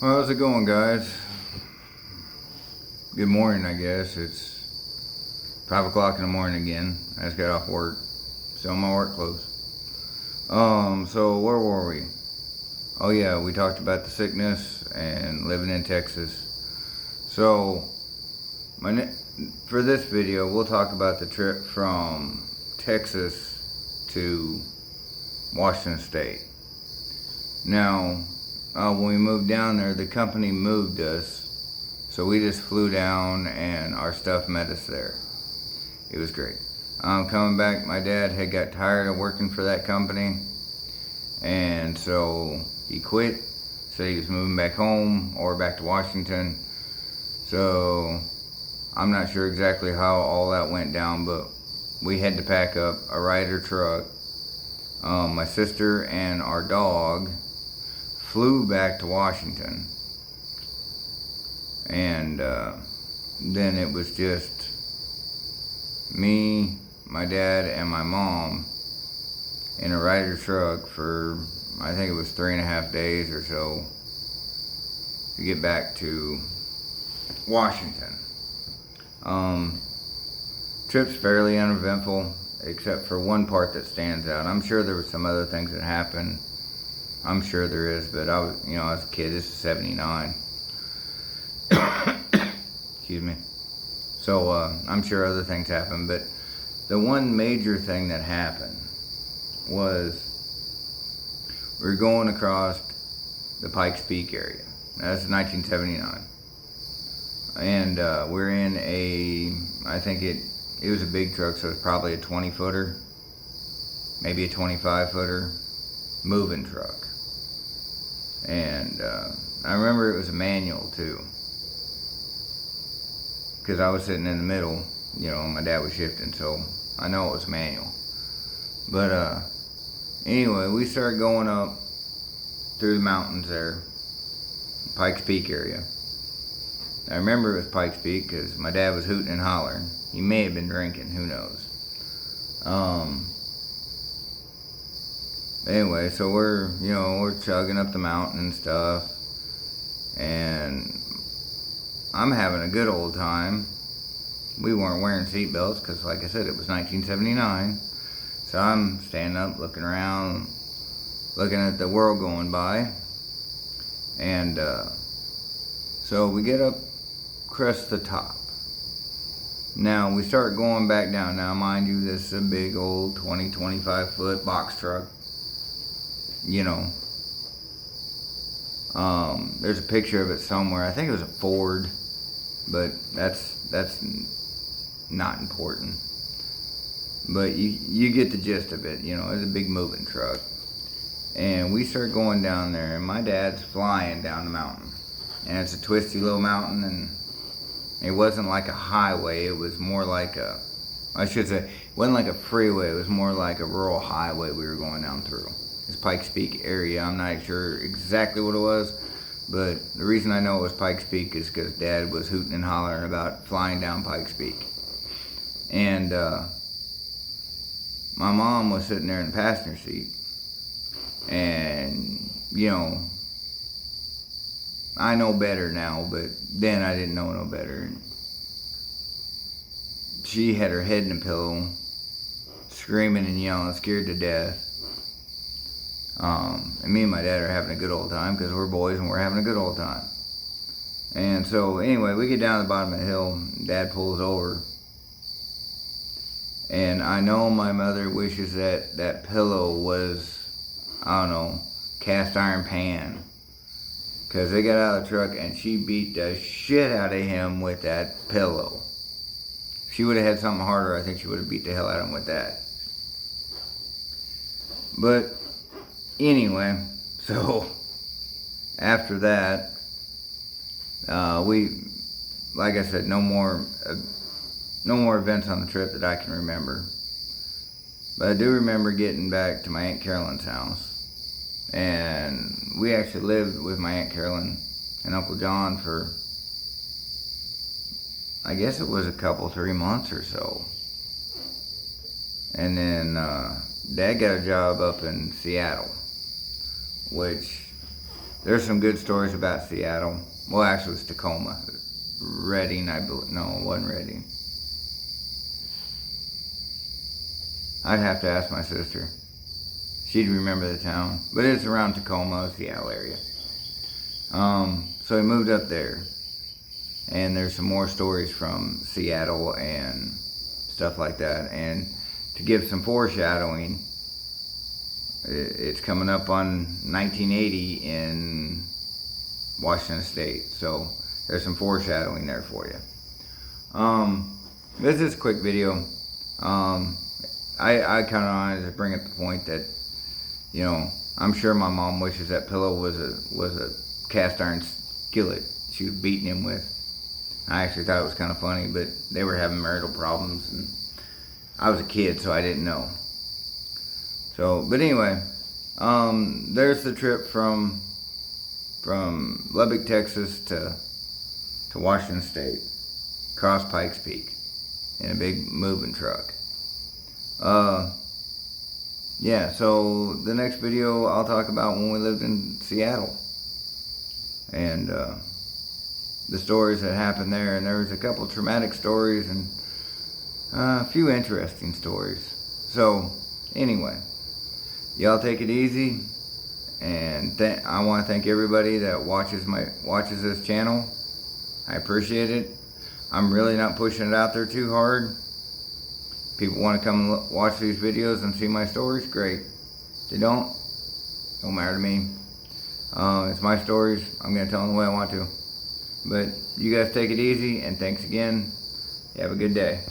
Well, how's it going, guys? Good morning, I guess. It's 5 o'clock in the morning again. I just got off work. Still in my work clothes. So where were we? Oh yeah, we talked about the sickness and living in Texas. So, for this video, we'll talk about the trip from Texas to Washington State. Now, when we moved down there, the company moved us. So we just flew down and our stuff met us there. It was great. Coming back, my dad had got tired of working for that company. And so he quit. Said he was moving back home or back to Washington. So I'm not sure exactly how all that went down, but we had to pack up a Ryder truck. My sister and our dog flew back to Washington. And then it was just me, my dad, and my mom in a Ryder truck for, I think it was 3.5 days or so to get back to Washington. Trip's fairly uneventful, except for one part that stands out. I'm sure there were some other things that happened. I'm sure there is, but I was a kid. This is 79. Excuse me. So I'm sure other things happened, but the one major thing that happened was we were going across the Pikes Peak area. That's 1979. And we're in I think it was a big truck, so it's probably a 20-footer, maybe a 25-footer moving truck. And I remember it was a manual too, because I was sitting in the middle, my dad was shifting, so I know it was manual. But anyway, we started going up through the mountains there, Pikes Peak area. I remember it was Pikes Peak because my dad was hooting and hollering. He may have been drinking, who knows. Anyway, so we're chugging up the mountain and stuff, and I'm having a good old time. We weren't wearing seatbelts because, like I said, it was 1979. So I'm standing up, looking around, looking at the world going by. And so we get up, crest the top. Now we start going back down. Now, mind you, this is a big old 25 foot box truck. There's a picture of it somewhere. I think it was a Ford, but that's not important. But you get the gist of it. It's a big moving truck. And we start going down there, and my dad's flying down the mountain. And it's a twisty little mountain, and it wasn't like a highway. It was more like it wasn't like a freeway. It was more like a rural highway we were going down through. It's Pikes Peak area. I'm not sure exactly what it was, but the reason I know it was Pikes Peak is because Dad was hooting and hollering about flying down Pikes Peak. And my mom was sitting there in the passenger seat. And, I know better now, but then I didn't know no better. She had her head in a pillow, screaming and yelling, scared to death. And me and my dad are having a good old time because we're boys and we're having a good old time. And so anyway, we get down to the bottom of the hill. Dad pulls over. And I know my mother wishes that pillow was, I don't know, cast iron pan. Because they got out of the truck and she beat the shit out of him with that pillow. If she would have had something harder, I think she would have beat the hell out of him with that. But anyway, so after that, like I said, no more events on the trip that I can remember. But I do remember getting back to my Aunt Carolyn's house. And we actually lived with my Aunt Carolyn and Uncle John for, I guess it was 3 months or so. And then Dad got a job up in Seattle, which There's some good stories about Seattle. Well, actually, it's Tacoma. Redding, I believe. No, it wasn't Redding. I'd have to ask my sister. She'd remember the town. But it's around Tacoma, Seattle area. So he moved up there. And there's some more stories from Seattle and stuff like that. And to give some foreshadowing, it's coming up on 1980 in Washington State. So there's some foreshadowing there for you. This is a quick video. I kind of wanted to bring up the point that, you know, I'm sure my mom wishes that pillow was a cast iron skillet she was beating him with. I actually thought it was kind of funny, but they were having marital problems, and I was a kid, so I didn't know. So, but anyway, there's the trip from Lubbock, Texas to Washington State, across Pikes Peak, in a big moving truck. Yeah, so the next video I'll talk about when we lived in Seattle, and the stories that happened there. And there was a couple traumatic stories and a few interesting stories. So anyway, y'all take it easy, and I want to thank everybody that watches this channel. I appreciate it. I'm really not pushing it out there too hard. People want to come and watch these videos and see my stories, great. If they don't matter to me. It's my stories. I'm going to tell them the way I want to. But you guys take it easy, and thanks again. You have a good day.